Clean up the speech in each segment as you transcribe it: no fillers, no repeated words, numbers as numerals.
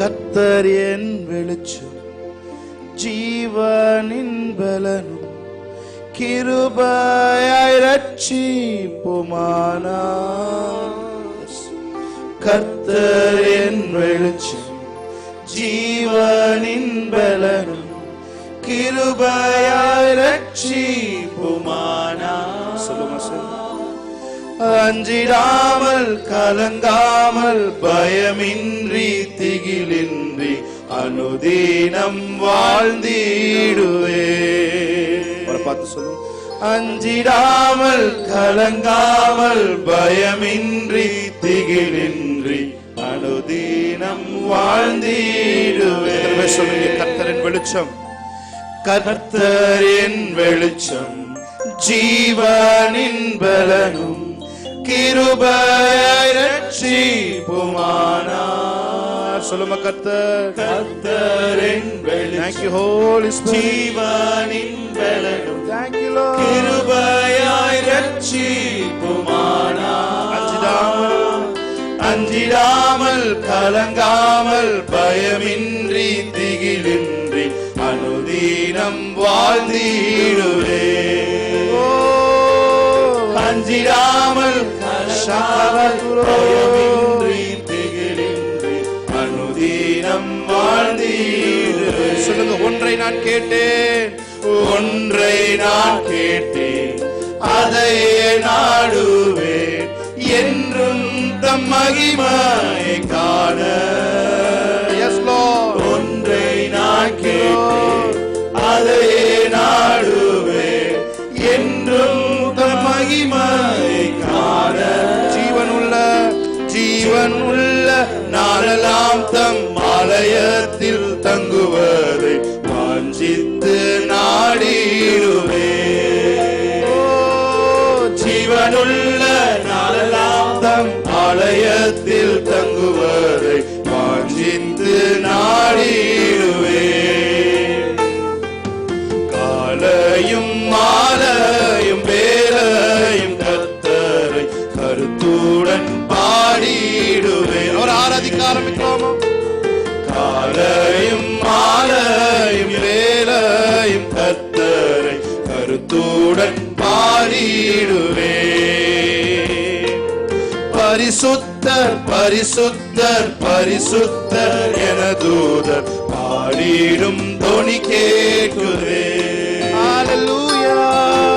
கர்த்தர் என் வெளிச்சம் ஜீவனின் பலனும் கிருபையாய் ரட்சிப்புமானார். கர்த்தர் என் வெளிச்சம் ஜீவனின் பலனும் கிருபையாய் ரட்சிப்புமானார். சொல்லுங்க சொல்லுங்க. அஞ்சிடாமல் கலங்காமல் பயமின்றி திகிலின்றி அனுதினம் வாழ்ந்திடுவே. பார்த்து சொல்லுங்க. அஞ்சிடாமல் கலங்காமல் பயமின்றி திகிலின்றி அனுதினம் வாழ்ந்திடுவே. சொல்லுங்க. கர்த்தரின் வெளிச்சம், கர்த்தரின் வெளிச்சம் ஜீவனின் பலனும் கிருபையாய் ரட்சிப்புமானார். சொல்லுங்க. கர்த்தரின் வெளிச்சம். Thank you Holy Spirit. ஜீவனின் பலனும் Thank you Lord. கிருபையாய் ரட்சிப்புமானார். அஞ்சிடாமல் கலங்காமல் பயமின்றி திகிலின்றி அனுதினம் வாழ்ந்திடுவே. அஞ்சிடாமல் பயமின்றி திகிலின்றி அனுதினம் வாழ்ந்திடுவே. சொல்லுங்க. ஒன்றை நான் கேட்டேன், ஒன்றை நான் கேட்டேன், அதையே நாடுவேன், என்றும் தம் மகிமையை காண. Yes Lord. ஒன்றை நான் கேட்டேன், அதையே நாடுவேன், என்றும் தம் மகிமையை காண. ஜீவனுள்ள நாளெல்லாம் தம் ஆலயத்தில் தங்குவதை வாஞ்சித்து நாடிடுவே. ஜீவனுள்ள நாளெல்லாம் தம் ஆலயத்தில் தங்குவதை வாஞ்சித்து நாடிடுவே. காலையும் மாலையும் வேலையும் கர்த்தரை கருத்துடன் பாடிடுவே. ஒரு ஆராதிக்க ஆரம்பிக்கலாமா? காலையும் மாலையும் வேலையும் கர்த்தரை கருத்துடன் பாடிடுவே. பரிசுத்தர் பரிசுத்தர் பரிசுத்தர் என தூதர் பாடிடும் தொனி கேட்குதே. ஹல்லேலூயா.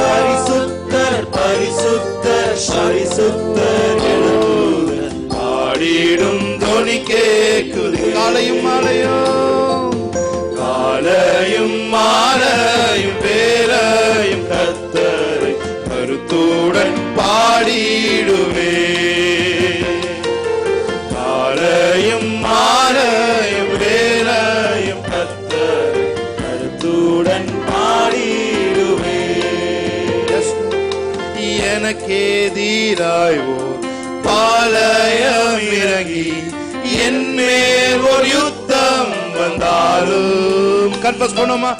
பரிசுத்தர் பரிசுத்தர் பரிசுத்தர் என தூதர் பாடிடும் தொனி கேட்குதே. காலையும் மாலையும் காலையும் மாலையும் வேலையும் கர்த்தரை கருத்துடன் பாடிடுவே. காலையும் மாலையும் வேலையும் கர்த்தரை கருத்துடன் பாடிடுவே. எனக்கெதிராய் ஓர் பாளையம் இறங்கி என் மேல் ஒரு யுத்தம் வந்தாலும் கன்ஃபஸ் பண்ணுமா?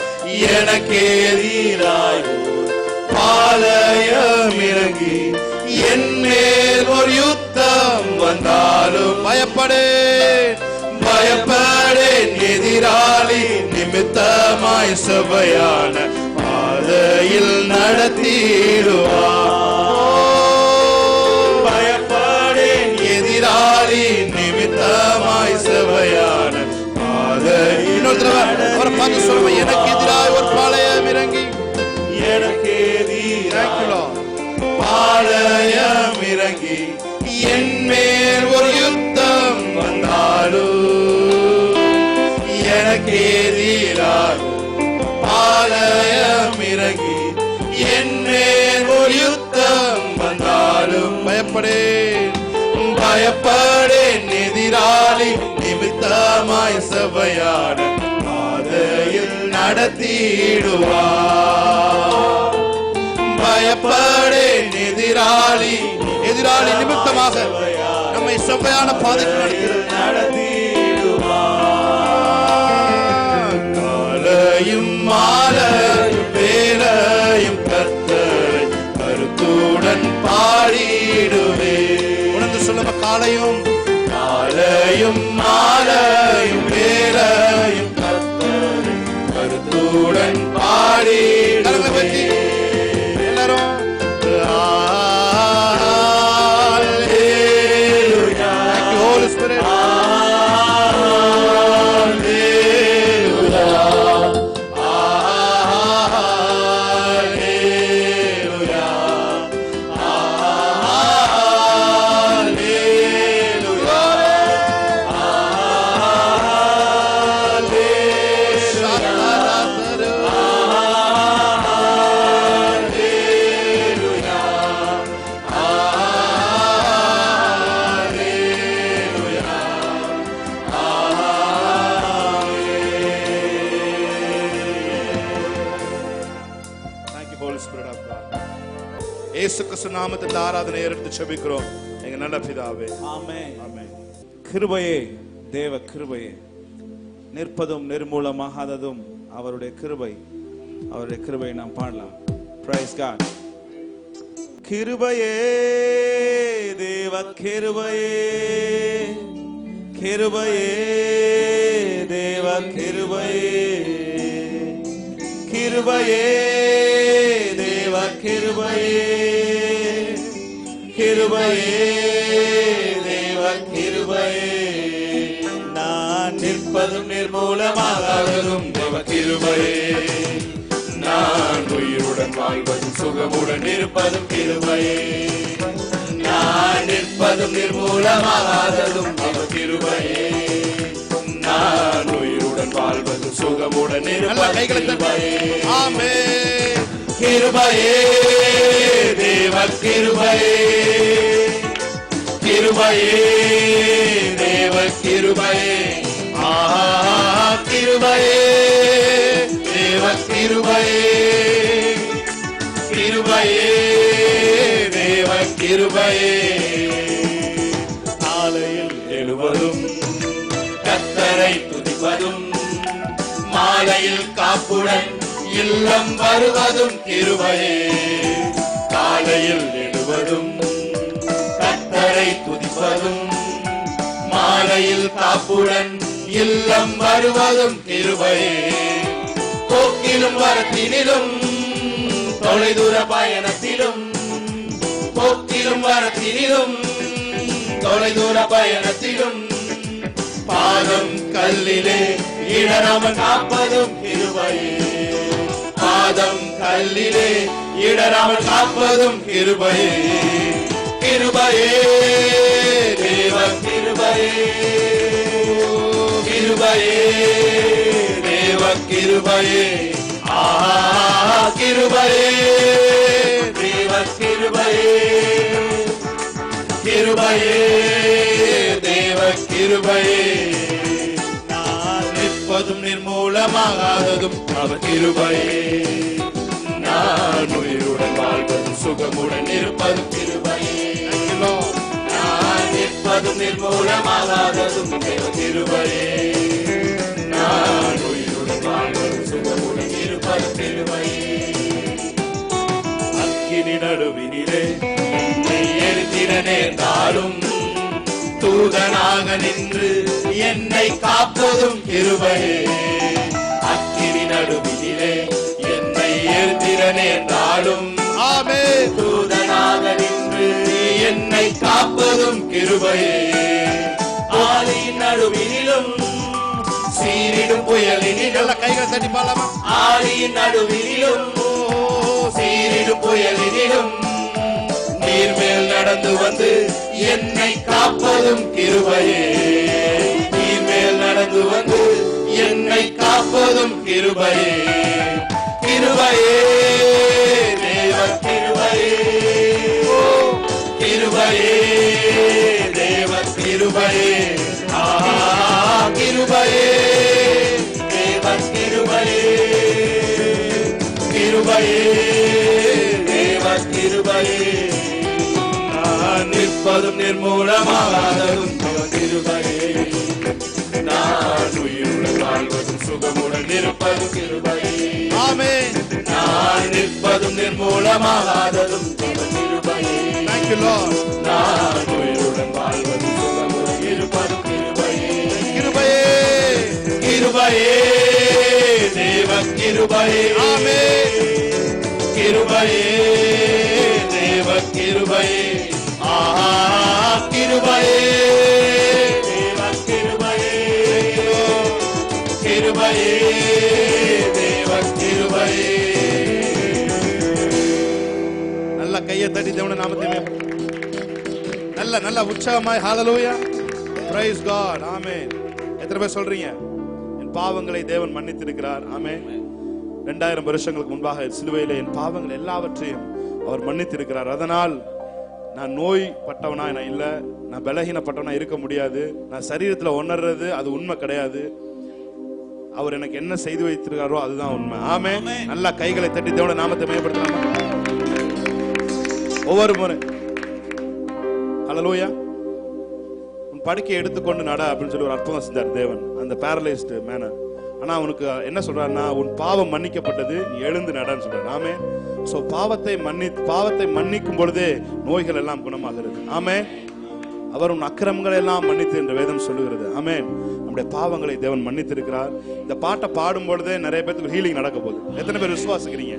எனக்கெதிராய் ஓர் பாளையம் இறங்கி என் மேல் ஒரு யுத்தம் வந்தாலும் பயப்படேன் பயப்படேன். எதிராளி நிமித்தமாய் சபையான பாதையில் நடத்திடுவார். பயப்படேன் எதிராளி நிமித்தமாய் சபையான பாதையில். இன்னொரு பார்த்து சொல்லுங்க. எனக்கு எதிராக ஒரு பாளையம் இறங்கி எனக்கு எதிராக பாளையம் இறங்கி என் மேல் ஒரு யுத்தம் வந்தாலும் எனக்கு எதிராக பாளையம் இறங்கி என் மேல் ஒரு யுத்தம் வந்தாலும் பயப்படேன் பயப்படேன். எதிராளி நிமித்தமாய் சபையான பாதையில் நடத்திடுவார். பயப்படேன் எதிராளி நிமித்தமாக நம்மை சபையான பாதைக்கு நடத்திடுவார். காலையும் மாலையும் வேலையும் கர்த்தரை கருத்துடன் பாடிடுவே. உணர்ந்து சொல்லுங்க. காலையும் மாலையும் உயர்த்தி எல்லாரும் Thank you, Holy Spirit. இயேசு கிறிஸ்து நாமத்தில் ஆராதனை எடுத்து ஜெபிக்கிறோம் எங்க நல்ல பிதாவே. ஆமென். ஆமென். கிருபையே, தேவ கிருபையே, நிற்பதும் நிர்மூலமாகாததும் அவருடைய கிருபை. அவருடைய கிருபையை நாம் பாடலாம். Praise God. கிருபையே, தேவ கிருபையே, கிருபையே, தேவ கிருபையே, கிருபையே, தேவ கிருபையே, கிருபையே, தேவ கிருபையே, நான் நிற்பதும் நிர்மூலமாகாததும் தேவ கிருபையே, நான் உயிருடன் வாழ்வதும் சுகமுடன் இருப்பதும் கிருபையே, நான் நிற்பதும் நிர்மூலமாகாததும் தேவ கிருபையே, நான் உயிருடன் வாழ்வதும் சுகமுடன் இருப்பதும் கிருபையே. ஆமென். கிருபையே, தேவ கிருபையே, கிருபையே, தேவ கிருபையே, கிருபையே, தேவ கிருபையே, கிருபையே, தேவ கிருபையே, காலையில் எழுவதும் கர்த்தரை துதிப்பதும் மாலையில் காப்புடன் இல்லம் வருவதும் கிருபையே, காலையில் எழுவதும் கர்த்தரை துதிப்பதும் மாலையில் காப்புடன் இல்லம் வருவதும் கிருபையே, போக்கிலும் வரத்தினிலும் தொலைதூர பயணத்திலும், போக்கிலும் வரத்தினிலும் தொலைதூர பயணத்திலும் பாதம் கல்லிலே இடராமல் காப்பதும் கிருபையே, பாதம் கல்லிலே இடராமல் காப்பதும் கிருபையே, கிருபையே, தேவ கிருபையே, கிருபையே, தேவ கிருபையே, கிருபையே, தேவ கிருபையே, கிருபையே, தேவ கிருபையே, நான் நிற்பதும் நிர்மூலமாகாததும் அவர் கிருபையே, நான் உயிருடன் வாழ்வதும் சுகமுடன் இருப்பதும் கிருபையே, நான் நிற்பதும் நிர்மூலமாகாததும் தேவ கிருபையே, நான் உயிருடன் வாழ்வதும் சுகமுடன் இருப்பதும் கிருபையே, அக்கினி நடுவினிலே என்னை எரித்திட நேர்ந்தாலும் தூதனாக நின்று என்னை காப்பதும் கிருபையே, அக்கினி நடுவினிலே என்னை எரித்திட நேர்ந்தாலும் ஆமென். தூதனாக நின்று என்னை காப்பதும் கிருபையே, ஆலியின் நடுவினிலும் சீரிடும் புயலினிலும், கைகளை தட்டி பாடலாமா? ஆலியின் நடுவினிலும் சீரிடும் புயலினிலும் நீர்மேல் நடந்து வந்து என்னை காப்பதும் கிருபையே, நீர்மேல் நடந்து வந்து என்னை காப்பதும் கிருபையே, கிருபையே, தேவ கிருபையே, கிருபையே, தேவ கிருபையே, கிருபையே, தேவ கிருபையே, கிருபையே, தேவ கிருபையே, நான் நிற்பதும் நிர்மூலமாகாததும் தேவ கிருபையே, நான் உயிருடன் வாழ்வதும் சுகமுடன் இருப்பதும் கிருபையே, ஆமென். நான் நிற்பதும் நிர்மூலமாகாததும் தேவ கிருபையே, Thank you, Lord. நான் உயிருடன் வாழ்வதும் சுகமுடன் இருப்பதும் கிருபையே, கிருபையே, கிருபையே, தேவ கிருபையே, ஆமென். கிருபையே தேவ கிருபையே ஆஹா கிருபையே தேவ கிருபையே கிருபையே தேவ கிருபையே. நல்ல கையை தட்டி தேவனுடைய நாமத்தை நல்ல உற்சாகமாய் ஹalleluya praise God ஆமென். எத்தனை பேர் சொல்றீங்க என் பாவங்களை தேவன் மன்னித்திருக்கிறார்? ஆமென். 2000 வருஷங்களுக்கு முன்பாக சிலுவையிலே என் பாவங்கள் எல்லாவற்றையும் அவர் மன்னித்திருக்கிறார். அதனால் நான் நோய்பட்டவனா நான் இல்ல, நான் பலகீனப்பட்டவனா இருக்க முடியாது, நான் சரீரத்துல உணர்றது அது உண்மை கிடையாது. அவர் எனக்கு என்ன செய்து வைத்திருக்காரோ அதுதான் உண்மை. ஆமென். நல்ல கைகளை தட்டி தேவனுடைய நாமத்தை மேம்படுத்தலாமா? ஒவ்வொரு முறை ஹalleluya உன் படுக்கையை எடுத்துக்கொண்டு நட அப்படின்னு சொல்லி ஒரு அற்புதம் செஞ்சார் தேவன் அந்த பேரலைஸ்ட் மேனை. ஆனா அவனுக்கு என்ன சொல்றாருன்னா, உன் பாவம் மன்னிக்கப்பட்டது, நீ எழுந்து நடன்னு சொல்றாரு. ஆமென். சோ பாவத்தை மன்னிக்கும் பொழுதே நோய்கள் எல்லாம் குணமாகிறது. ஆமென். அவர் உன் அக்கிரமங்களை எல்லாம் மன்னித்து என்று வேதம் சொல்லுகிறது. ஆமென். நம்முடைய பாவங்களை தேவன் மன்னித்திருக்கிறார். இந்த பாட்டை பாடும் பொழுதே நிறைய பேருக்கு ஹீலிங் நடக்க போகுது. எத்தனை பேர் விசுவாசிக்கிறீங்க?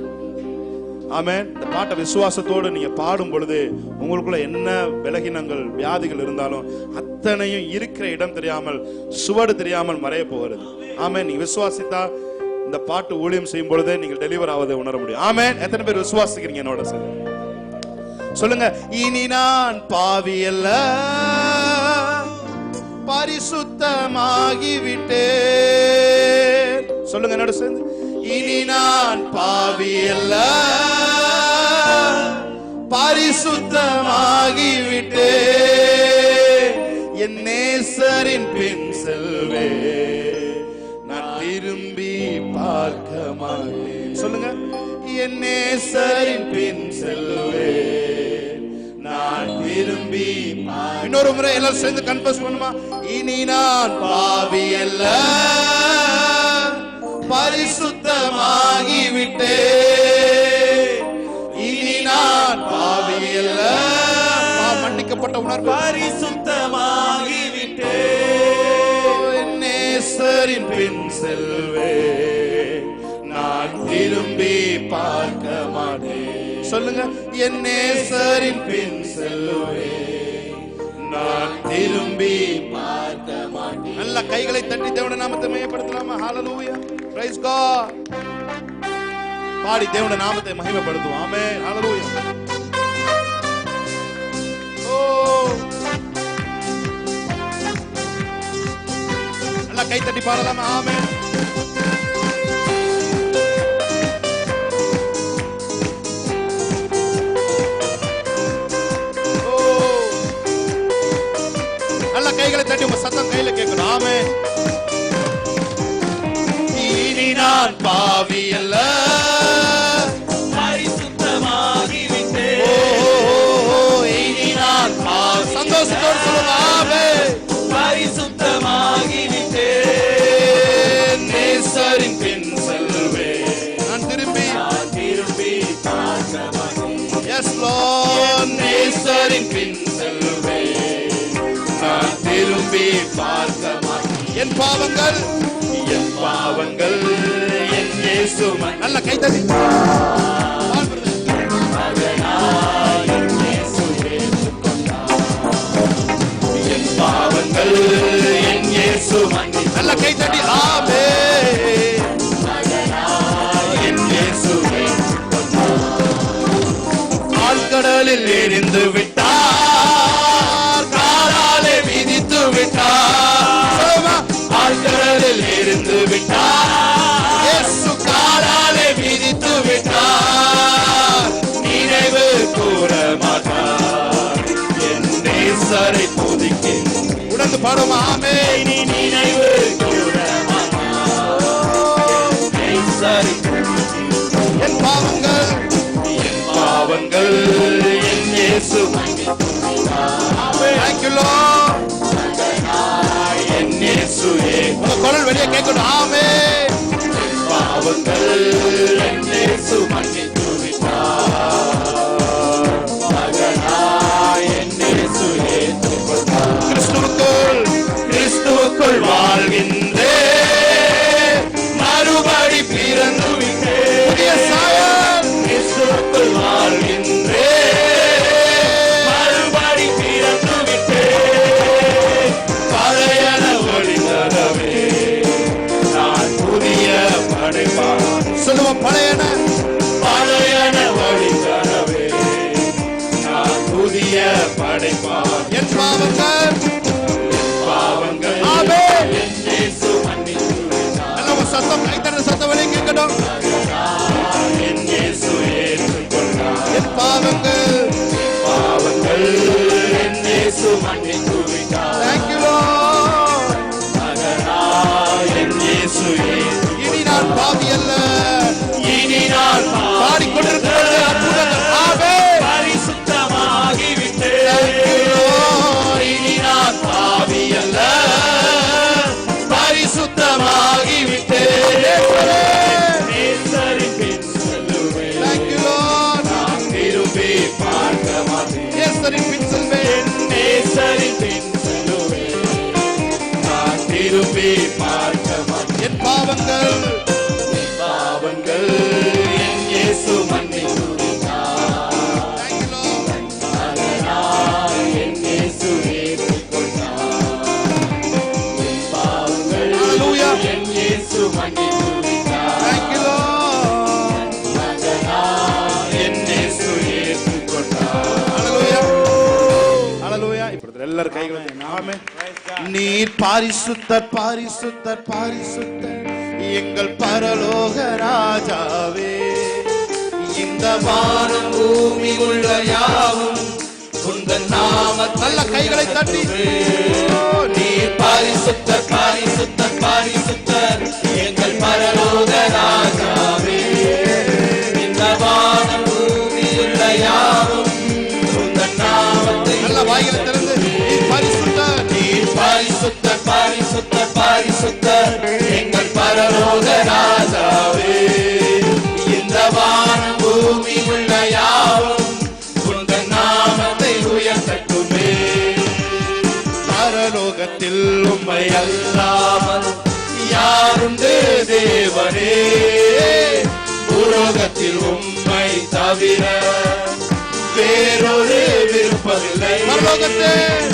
ஆமென். இந்த பாட்டை விசுவாசத்தோடு நீங்க பாடும் பொழுது உங்களுக்குள்ள என்ன பலகீனங்கள் வியாதிகள் இருந்தாலும் அத்தனையும் இருக்கிற இடம் தெரியாமல் சுவடு தெரியாமல் மறைய போகிறது. ஆமென். நீங்க விசுவாசித்தா இந்த பாட்டு ஊழியம் செய்யும் பொழுதே நீங்கள் டெலிவர் ஆவதை உணர முடியும். ஆமென். எத்தனை பேர் விசுவாசிக்கிறீங்க என்னோட சொல்லுங்க. இனி நான் பாவி அல்ல, பரிசுத்தமாகி விட்டேன். சொல்லுங்க என்னோட சேர்ந்து, இனி நான் பாவி அல்ல, பரிசுத்தமாகி விட்டேன். என் நேசரின் பின் செல்வே, நான் திரும்பி பார்க்க மாட்டேன். சொல்லுங்க, என் நேசரின் பின் செல்வே, நான் திரும்பி. இன்னொரு முறை எல்லாரும் சேர்ந்து கன்ஃபஸ் பண்ணுமா? இனி நான் பாவி அல்ல, பரிசுத்தமாகி விட்டேன். இனி நான் பாவி அல்ல, மன்னிக்கப்பட்ட உணர்வு, பரிசுத்தமாகி விட்டேன். நேசரின் பின் செல்வே, நான் திரும்பி பார்க்க மாட்டேன். சொல்லுங்க, என் நேசரின் பின் செல்வே, நான் திரும்பி பார்க்க மாட்டேன். நல்ல கைகளை தட்டி தேவனுடைய நாமத்தை மகிமைப்படுத்தலாமா? ஹalleluya praise God. பாடி தேவனுடைய நாமத்தை மகிமைப்படுத்துவோம். ஆமென். ஹalleluya. ஓ நல்ல கை தட்டி பாடலாமா? ஆமென். கைகளை தட்டி உங்க சத்தம் கையில கேட்கணும். ஆமென். இனி நான் பாவி அல்ல, பரிசுத்தமாகி விட்டேன். இனி நான் சந்தோஷத்தோடு சொல்லுங்க. ஆமென். பரிசுத்தமாகி விட்டேன். நேசரின் பின் செல்வேன், நான் திரும்பி பார்க்க மாட்டேன். Yes lord. நேசரின் பின் செல்வேன், நான் திரும்பி பார்க்க மாட்டேன். என் பாவங்கள் என் இயேசு நல்ல கை தட்டி மகனாய் என் இயேசு ஏற்றுக்கொண்டார். என் பாவங்கள் என் இயேசு மன்னித்தார். நல்ல கை தட்டி ஆமென். மகனாய் என் இயேசு ஏற்றுக்கொண்டார். ஆழ்கடலில் எரிந்து விட்டார், காலாலே மிதித்து விட்டார். ஆழ்கடலில் இருந்து விட்டார், இயேசு காலாலே மிதித்து விட்டார். நினைவு கூற மாட்டார். என் நேசரை துதிக்கின் உணர்ந்து பாடும். ஆமென். இனி நினைவு கூற மாட்டார். என் நேசரை துதிக்கின். என் பாவங்கள் என் இயேசு Thank you Lord. என் இயேசு உங்க குரல் வெளியே கேட்கணும். ஆமென். பாவங்கள் என் இயேசு மன்னித்து விட்டார். மகனாய் என் இயேசு ஏற்றுக்கொண்டார். கிறிஸ்துவுக்குள் வாழ்கின்றேன், மறுபடி பிறந்து விட்டேன். புதிய சாயல். கிறிஸ்துவுக்குள் படைப்பார். என் பாவங்கள் பாவங்கள் ஆமென். என் இயேசு மன்னித்து விட்டார். நல்ல ஒரு சத்தம், கைத்தட்ட சத்தம் வெளியே கேட்கட்டும். என் இயேசு ஏற்றுக்கொண்டார். என் பாவங்கள் பாவங்கள் என் இயேசு மன்னித்து விட்டார். Thank you Lord. அதனால் என் இயேசு ஏற்றுக்கொண்டார். இனி நான் பாவி அல்ல. இனி நான் பாடிக்கொண்டிருக்கும் பொழுது அற்புதங்கள். ஆமென். பரிசுத்தமாகிவிட்டேன். இனி நான் பாவி அல்ல, பரிசுத்தமாகிவிட்டேன். நேசரின் பின் செல்லுவேன். Thank you Lord. நான் திரும்பி பார்க்க மாட்டேன். நேசரின் பின் செல்வேன். நேசரின் பின் செல்லுவேன். நான் திரும்பி பார்க்க மாட்டேன். என் பாவங்கள் பாவங்கள் என் இயேசு மன்னித்து விட்டார். Thank you Lord. அதனால் என் இயேசு ஏற்றுக்கொண்டார். என் பாவங்கள் Hallelujah. என் இயேசு மன்னித்து விட்டார். Thank you Lord. அதனால் என் இயேசு ஏற்றுக்கொண்டார். Hallelujah. Hallelujah. இப்பொழுது எல்லாரும் கைகளை ஆமென். நீர் பாரிசுத்தர் பாரிசுத்தர் பாரிசுத்தர் எங்கள் பரலோக ராஜாவே. இந்த வானம் பூமி உள்ள யாவும் உந்தன் நாமத்தில் நல்ல கைகளை தட்டி நீர் பரிசுத்தர் பரிசுத்தர் பரிசுத்தர் எங்கள் பரலோக ராஜாவே. இந்த வானம் பூமியுள்ள யாவும் உந்தன் நாமத்தை நல்ல வாய்களை திறந்து நீர் பரிசுத்தர் நீர் பரிசுத்தர் பரிசுத்தர் பரிசுத்தர் எங்கள் பரலோக ராஜாவே. இந்த வானம் பூமி உள்ள யாவும் உந்தன் நாமத்தை உயர்த்தட்டுமே. பரலோகத்தில் உம்மை அல்லாமல் யாருண்டு தேவனே. பூலோகத்தில் உம்மை தவிர வேறொரு விருப்பமில்லை. பரலோகத்தில்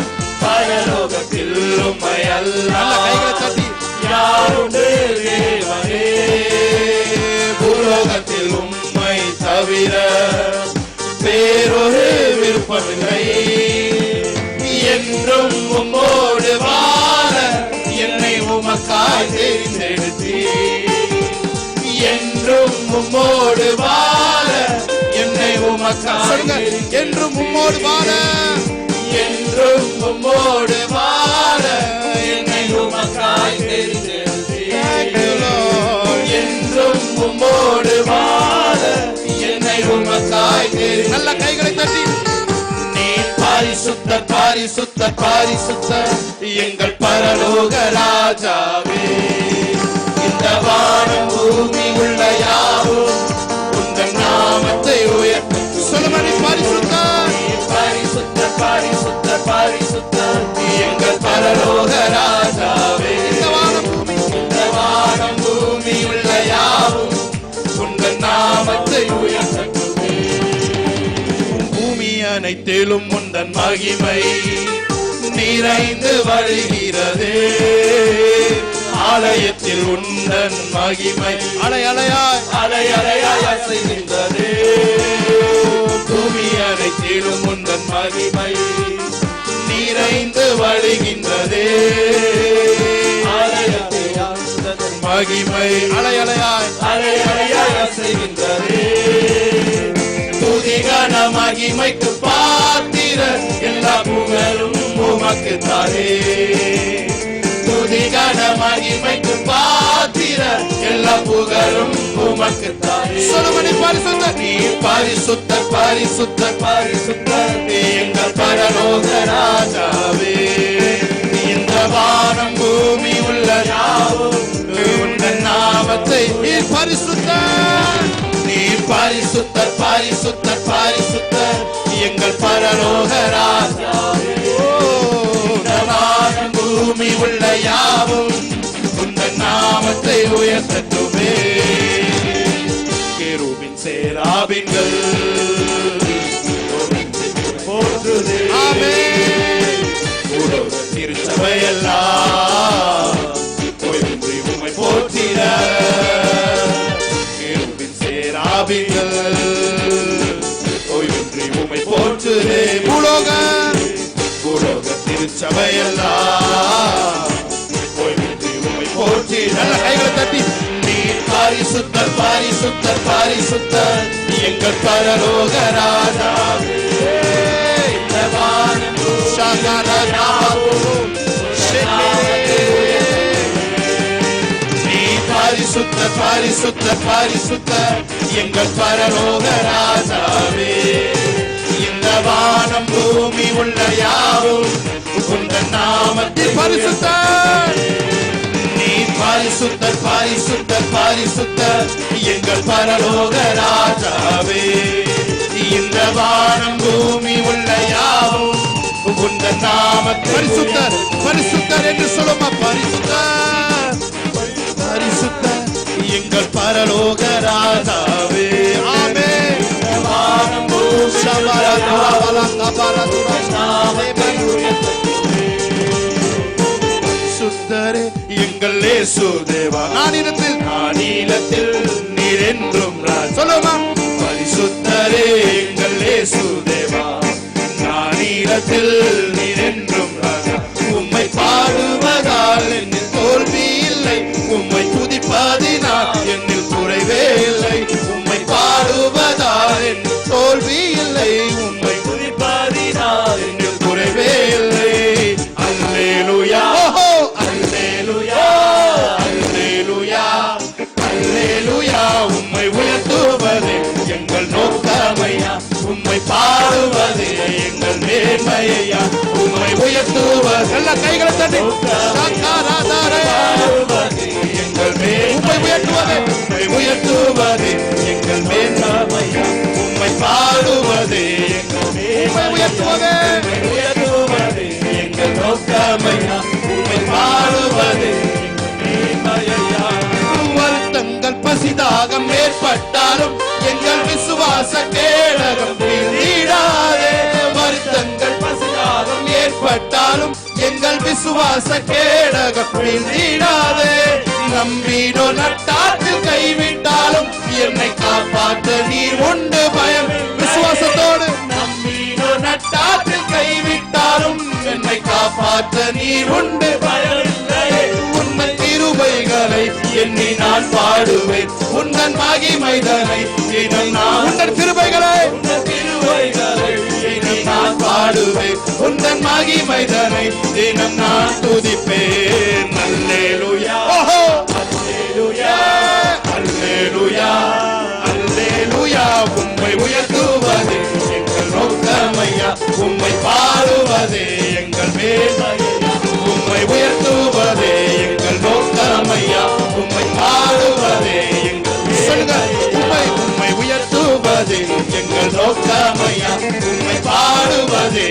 பரலோகத்தில் உம்மை நல்ல கைகளை அல்லாமல் தட்டி யாருண்டு தேவனே. பூலோகத்தில் உம்மை தவிர வேறொரு விருப்பமில்லை. என்றும் உம்மோடு வாழ என்னை உமக்காய் தெரிந்தெடுத்தீ. என்றும் உம்மோடு வாழ என்னை உமக்காய் சொல்லுங்க என்றும் உம்மோடு வாழ என்றும் உம்மோடு வாழ என்னை உமக்காய் தெரிந்தெடுத்தீ. Thank you Lord. என்றும் உம்மோடு வாழ என்னை உமக்காய் தெரிந்தெடுத்தீ. நல்ல கைகளை தட்டி நீர் பரிசுத்தர் பரிசுத்தர் பரிசுத்தர் எங்கள் பரலோக ராஜாவே. இந்த வானம் பூமி உள்ள யாவும் உந்தன் நாமத்தை உயர்த்த சொல்லுங்க நீர் பரிசுத்தர் பரிசுத்தர் பரிசுத்தர் பரிசுத்தர் எங்கள் பரலோக ராஜாவே. இந்த வானம் பூமி இந்த வானம் பூமி உள்ள யாவும் உந்தன் நாமத்தை உயர்த்தட்டுமே. பூமி அனைத்திலும் உந்தன் மகிமை நிறைந்து வழிகிறது. ஆலயத்தில் உந்தன் மகிமை அலை அலையாய் அலை அலையாய் அசைகின்றது. பூமி அனைத்திலும் உந்தன் மகிமை நிறைந்து வழிகின்றது. ஆலயத்தில் உந்தன் மகிமை அலை அலையாய் அலை அலையாய் அசைகின்றது. துதிகன மகிமைக்கு பாத்திர எல்லா புகழும் உமக்கு தானே. துதிகன மகிமைக்கு பாத்திர எல்லா புகழும் உமக்கு தானே. சொல்லுங்க நீர் பரிசுத்தர் நீ பரிசுத்தர் பரிசுத்தர் பரிசுத்தர் எங்கள் பரலோக ராஜாவே. இந்த வானம் பூமி உள்ள யாவும் உந்தன் நாமத்தை நீர் பரிசுத்தர் நீ பரிசுத்தர் பரிசுத்தர் பரிசுத்தர் எங்கள் பரலோக ராஜாவே. இந்த வானம் பூமி உள்ள யாவும் உந்தன் நாமத்தை உயர்த்தட்டுமே. கேருபின் சேராபின்கள் போற்றுதே. ஆமென். உலக திருச்சபையெல்லாம் ஓய்வின்றி உம்மை போற்றிட. கேருபின் சேராபின்கள் ஓய்வின்றி உம்மை போற்றுதே. பூலோகம் திருச்சபையெல்லாம் போய்விட்டு உம்மை போற்றி. நல்ல கைகளை தட்டி நீர் பரிசுத்தர் பரிசுத்தர் பரிசுத்தர் எங்கள் பரலோக ராஜாவே. இந்த வானம் நீர் பரிசுத்தர் பரிசுத்தர் பரிசுத்தர் எங்கள் பரலோக ராஜாவே. இந்த வானம் பூமி உள்ள யாவும் உங்கள் நாமத்தில் பரிசுத்தர். நீர் பரிசுத்தர் பரிசுத்தர் பரிசுத்தர் எங்கள் பரலோக ராஜாவே. இந்த வானம் பூமி உள்ள யாவும் உங்கள் நாமத்தில் பரிசுத்தர் பரிசுத்தர் என்று சொல்லுமா. பரிசுத்தர் பரிசுத்தர் எங்கள் பரலோக ராஜாவே. ஆமென். வானம் பூமி சுத்தரே எங்கள் இயேசு தேவா. நானிலத்தில் நீர் என்றும் சொல்லுமா. பரிசுத்தரே எங்கள் இயேசு தேவா. நானிலத்தில் நீர் என்றும் ராஜா. உம்மை பாடுவதால் என்னில் தோல்வி இல்லை. உம்மை துதிப்பதினால் என்னில் குறைவே இல்லை. உம்மை பாடுவதால் என்னில் தோல்வி இல்லை. உம்மை துதிப்பதினால் என்னில் குறைவே இல்லை. அல்லேலூயா அல்லேலூயா அல்லேலூயா அல்லேலூயா. உம்மை உயர்த்துவதே எங்கள் நோக்கமையா. உம்மை பாடுவதே எங்கள் மேன்மையா. உம்மை உயர்த்துவது நல்ல கைகளை தட்டி எங்கள் உம்மை உயர்த்துவதே உம்மை உயர்த்துவதே எங்கள் மேன்மையா. உம்மை பாடுவதே உம்மை உயர்த்துவதே உயர்த்துவதே எங்கள் நோக்கமையா. உம்மை பாடுவதே வருத்தங்கள் பசிதாகம் ஏற்பட்டாலும் எங்கள் விசுவாச கேடகம் வீழாதே. வருத்தங்கள் பசிதாகம் ஏற்பட்டாலும் எங்கள் விசுவாச கேடகம் வீழாதே. நம்பினோ நட்டாற்றில் கைவிட்டாலும் என்னை காப்பாற்ற நீர் உண்டு பயம். விசுவாசத்தோடு நம்பினோ நட்டாற்றில் கைவிட்டாலும் என்னை காப்பாற்ற நீர் உண்டு பயம். உன்னை கிருபைகளை எண்ணி நான் பாடுவேன். உந்தன் மகிமைதனை தினம் நான் உந்தன் கிருபைகளை எண்ணி நான் பாடுவேன். உந்தன் மகிமைதனை தினம் நான் துதிப்பேன். அல்லேலூயா அல்லேலூயா அல்லேலூயா அல்லேலூயா. உம்மை உயர்த்துவதே எங்கள் நோக்கமையா. உம்மை பாடுவதே எங்கள் மேன்மையா. உம்மை உயர்த்துவதே எங்கள் நோக்கமையா. உம்மை பாடுவதே எங்கள் உம்மை உயர்த்துவதே எங்கள் நோக்கமையா. உம்மை பாடுவதே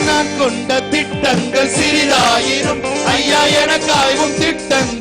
நான் கொண்ட திட்டங்கள் சிறிதாயிரும் ஐயா எனக்காயும் திட்டங்கள்